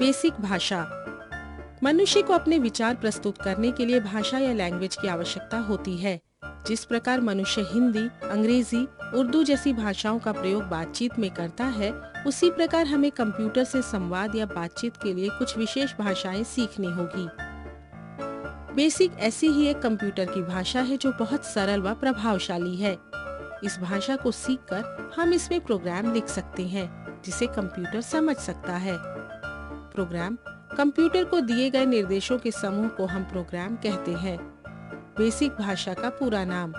Basic भाषा। मनुष्य को अपने विचार प्रस्तुत करने के लिए भाषा या लैंग्वेज की आवश्यकता होती है। जिस प्रकार मनुष्य हिंदी, अंग्रेजी, उर्दू जैसी भाषाओं का प्रयोग बातचीत में करता है, उसी प्रकार हमें कंप्यूटर से संवाद या बातचीत के लिए कुछ विशेष भाषाएं सीखनी होगी। बेसिक ऐसी ही एक कंप्यूटर की भाषा है जो बहुत सरल व प्रभावशाली है। इस भाषा को सीखकर हम इसमें प्रोग्राम लिख सकते हैं जिसे कंप्यूटर समझ सकता है। प्रोग्राम कंप्यूटर को दिए गए निर्देशों के समूह को हम प्रोग्राम कहते हैं। बेसिक भाषा का पूरा नाम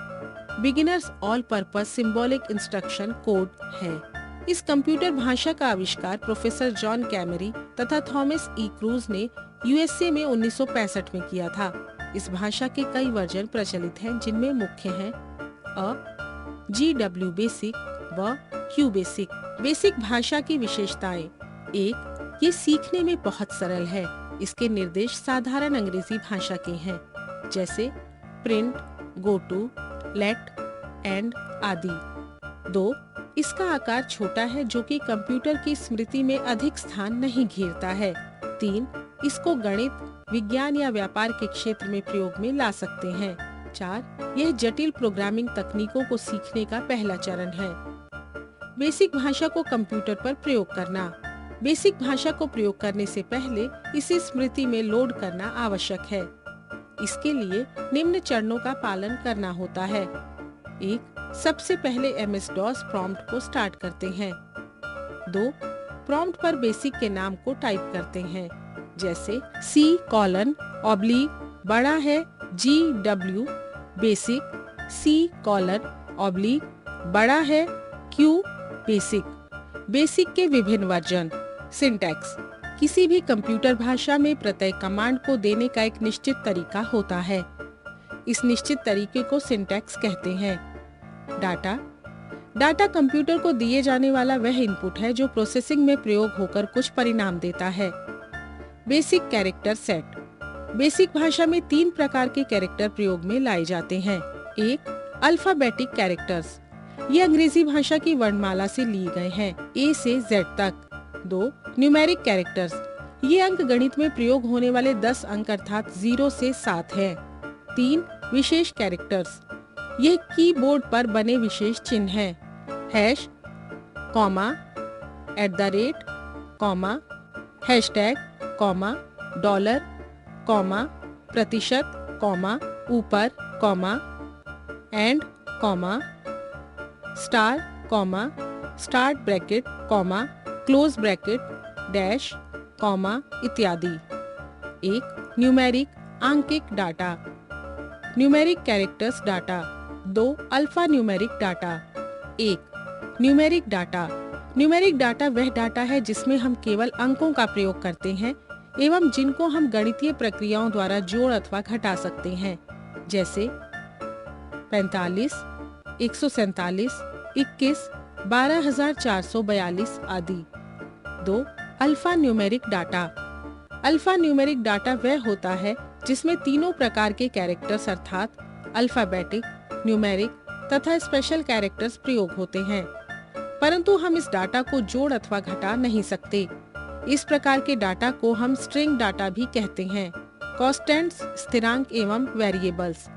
beginners all purpose symbolic instruction code है। इस कंप्यूटर भाषा का आविष्कार प्रोफेसर जॉन कैमरी तथा थॉमस ई क्रूज ने यूएसए में 1965 में किया था। इस भाषा के कई वर्जन प्रचलित हैं, जिनमें मुख्य हैं GW बेसिक व Q बेसिक। बेसिक भाषा की विशेषताएं: 1. ये सीखने में बहुत सरल है। इसके निर्देश साधारण अंग्रेजी भाषा के हैं, जैसे print, go to, let, end आदि। 2. इसका आकार छोटा है, जो कि कंप्यूटर की स्मृति में अधिक स्थान नहीं घेरता है। 3. इसको गणित, विज्ञान या व्यापार के क्षेत्र में प्रयोग में ला सकते हैं। 4. यह जटिल प्रोग्रामिंग तकनीकों को सीखने का पहला चरण है। बेसिक भाषा को कंप्यूटर पर प्रयोग करना। बेसिक भाषा को प्रयोग करने से पहले इसे स्मृति में लोड करना आवश्यक है। इसके लिए निम्न चरणों का पालन करना होता है। 1. सबसे पहले MS-DOS प्रॉम्प्ट को स्टार्ट करते हैं। 2. प्रॉम्प्ट पर बेसिक के नाम को टाइप करते हैं, जैसे C:/ बड़ा है GW बेसिक, C:/ बड़ा है Q बेसिक। बेसिक के विभिन्न वर्जन। सिंटैक्स: किसी भी कंप्यूटर भाषा में प्रत्येक कमांड को देने का एक निश्चित तरीका होता है। इस निश्चित तरीके को सिंटैक्स कहते हैं। डाटा कंप्यूटर को दिए जाने वाला वह इनपुट है जो प्रोसेसिंग में प्रयोग होकर कुछ परिणाम देता है। Basic character set. बेसिक भाषा में 3 प्रकार के कैरेक्टर प्रयोग में लाए जाते हैं। 1. Alphabetic characters. ये अंग्रेजी भाषा की वर्णमाला से लिए गए हैं, A से Z तक। 2. Numeric characters. ये अंक गणित में प्रयोग होने वाले 10 अंक अर्थात 0 से 7 हैं। 3. विशेष कैरेक्टर्स। ये कीबोर्ड पर बने विशेष चिन्ह हैं। Hash, comma, @ comma, hashtag, comma, dollar, comma, प्रतिशत, कॉमा, ऊपर, comma, and, comma, star, comma, start bracket, comma, close bracket, dash, comma इत्यादि। 1. न्यूमेरिक आंकिक data. Numeric characters data. 2. Alpha numeric data. 1. Numeric data. Numeric data वह data है जिसमें हम केवल अंकों का प्रयोग करते हैं एवं जिनको हम गणितीय प्रक्रियाओं द्वारा जोड़ अथवा घटा सकते हैं, जैसे 45, 147, 21, 12,442 आदि। 2. Alpha numeric data. Alpha numeric data वह होता है जिसमें तीनों प्रकार के कैरेक्टर्स अर्थात अल्फाबेटिक, न्यूमेरिक तथा स्पेशल कैरेक्टर्स प्रयोग होते हैं, परंतु हम इस डाटा को जोड़ अथवा घटा नहीं सकते। इस प्रकार के डाटा को हम स्ट्रिंग डाटा भी कहते हैं। कॉन्स्टेंट्स स्थिरांक एवं वेरिएबल्स।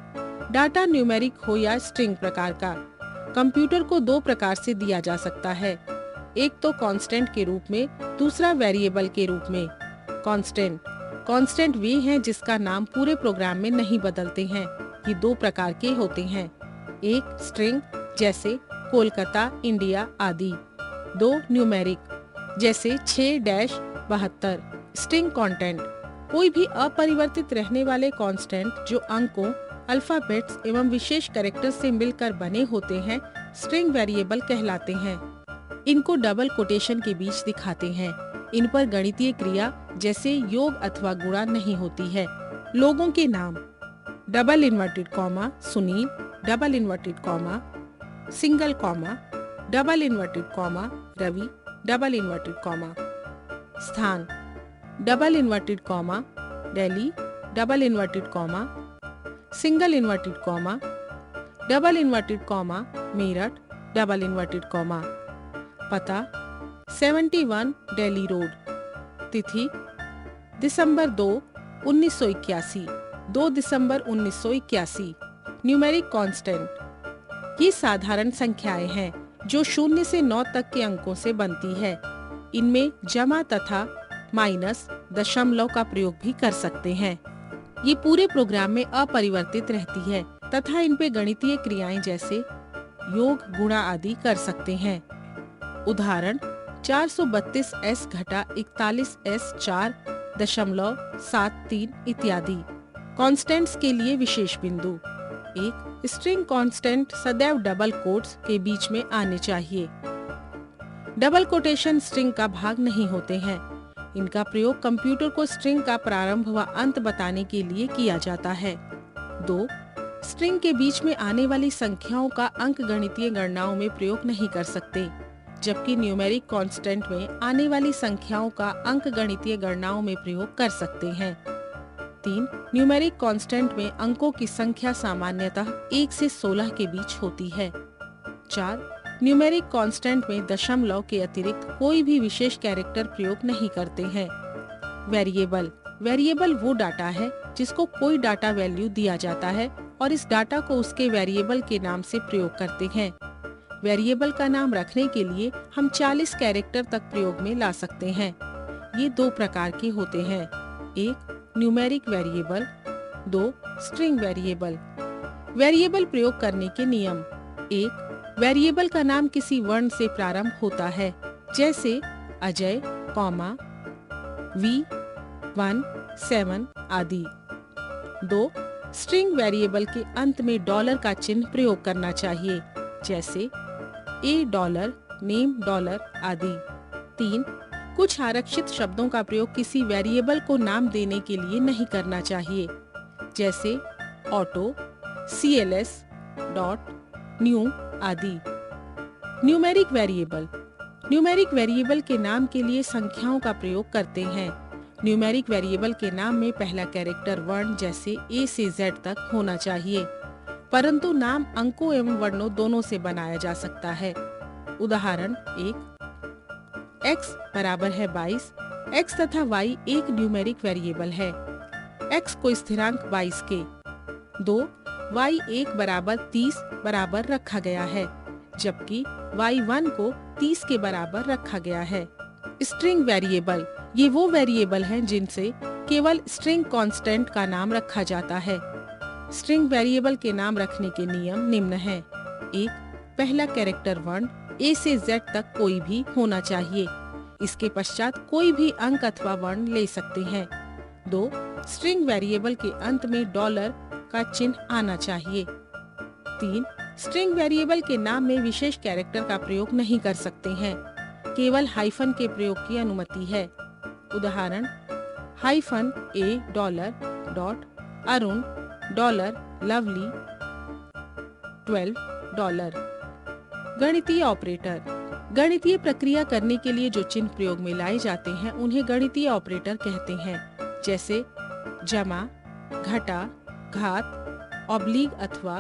डाटा न्यूमेरिक हो या स्ट्रिंग प्रकार का, कंप्यूटर को 2 प्रकार से दिया जा सकता है। एक तो कांस्टेंट के रूप में, दूसरा वेरिएबल के रूप में। कांस्टेंट वे हैं जिसका नाम पूरे प्रोग्राम में नहीं बदलते हैं। ये 2 प्रकार के होते हैं। एक स्ट्रिंग, जैसे कोलकाता, इंडिया आदि। 2 न्यूमेरिक, जैसे 6-72। स्ट्रिंग कंटेंट, कोई भी अपरिवर्तित रहने वाले कांस्टेंट जो अंकों, अल्फाबेट्स एवं विशेष कैरेक्टर्स से मिलकर बने होते हैं, स्ट्रिंग वेरिएबल कहलाते हैं। इनको डबल कोटेशन के बीच दिखाते हैं। इन पर गणितीय क्रिया जैसे योग अथवा गुणा नहीं होती है। लोगों के नाम: double inverted comma Sunil, double inverted comma, single comma, double inverted comma Ravi, double inverted comma. स्थान: double inverted comma Delhi, double inverted comma, single inverted comma, double inverted comma Meerut, double inverted comma. पता: 71 दिल्ली रोड। तिथि दिसंबर 2, 1981, 2 दिसंबर 1981। न्यूमेरिक कांस्टेंट ये साधारण संख्याएं हैं जो 0 से 9 तक के अंकों से बनती है। इनमें जमा तथा माइनस, दशमलव का प्रयोग भी कर सकते हैं। ये पूरे प्रोग्राम में अपरिवर्तित रहती है तथा इन पे गणितीय क्रियाएं जैसे योग, गुणा आदि कर सकते हैं। उदाहरण 432s घटा 41s 4.73 इत्यादि। कांस्टेंट्स के लिए विशेष बिंदु। एक, स्ट्रिंग कांस्टेंट सदैव डबल कोट्स के बीच में आने चाहिए। डबल कोटेशन स्ट्रिंग का भाग नहीं होते हैं। इनका प्रयोग कंप्यूटर को स्ट्रिंग का प्रारंभ व अंत बताने के लिए किया जाता है। 2, स्ट्रिंग के बीच में आने वाली संख्याओं का अंक गणितीय गणनाओं में प्रयोग नहीं कर सकते, जबकि न्यूमेरिक कांस्टेंट में आने वाली संख्याओं का अंक गणितीय गणनाओं में प्रयोग कर सकते हैं। 3, न्यूमेरिक कांस्टेंट में अंकों की संख्या सामान्यतः 1 से 16 के बीच होती है। 4, न्यूमेरिक कांस्टेंट में दशमलव के अतिरिक्त कोई भी विशेष कैरेक्टर प्रयोग नहीं करते हैं। वेरिएबल वो डाटा है जिसको कोई डाटा वैल्यू दिया जाता है और इस डाटा को उसके वेरिएबल के नाम से प्रयोग करते हैं। वेरिएबल का नाम रखने के लिए हम 40 कैरेक्टर तक प्रयोग में ला सकते हैं। ये 2 प्रकार के होते हैं। 1, numeric variable. 2, string variable. Variable प्रयोग करने के नियम। 1, वेरिएबल का नाम किसी वर्ण से प्रारंभ होता है, जैसे अजय, V1 7 आदि। 2, स्ट्रिंग वेरिएबल के अंत में डॉलर का चिन्ह प्रयोग करना चाहिए, जैसे $, नेम $, आदि। 3, कुछ आरक्षित शब्दों का प्रयोग किसी वेरिएबल को नाम देने के लिए नहीं करना चाहिए, जैसे ऑटो, CLS, न्यू आदि। न्यूमेरिक वेरिएबल के नाम के लिए संख्याओं का प्रयोग करते हैं। न्यूमेरिक वेरिएबल के नाम में पहला कैरेक्टर वर्ण जैसे A से Z तक होना चाहिए, परंतु नाम अंकों एवं वर्णों दोनों से बनाया जा सकता है। उदाहरण 1, x बराबर है 22। x तथा y एक न्यूमेरिक वेरिएबल है। x को स्थिरांक 22 के 2, y1 बराबर 30 बराबर रखा गया है, जबकि y1 को 30 के बराबर रखा गया है। स्ट्रिंग वेरिएबल ये वो वेरिएबल हैं जिनसे केवल स्ट्रिंग कांस्टेंट का नाम रखा जाता है। स्ट्रिंग वेरिएबल के नाम रखने के नियम निम्न हैं। 1, पहला कैरेक्टर वर्ण A से Z तक कोई भी होना चाहिए। इसके पश्चात कोई भी अंक अथवा वर्ण ले सकते हैं। 2, स्ट्रिंग वेरिएबल के अंत में $, का चिन्ह आना चाहिए। 3, स्ट्रिंग वेरिएबल के नाम में विशेष कैरेक्टर का प्रयोग नहीं कर सकते हैं, केवल हाइफन के प्रयोग की अनुमति है। उदाहरण -A $, $, lovely $12। गणितीय ऑपरेटर। गणितीय प्रक्रिया करने के लिए जो चिन्ह प्रयोग में लाए जाते हैं उन्हें गणितीय ऑपरेटर कहते हैं, जैसे जमा, घटा, घात, ऑब्लिग अथवा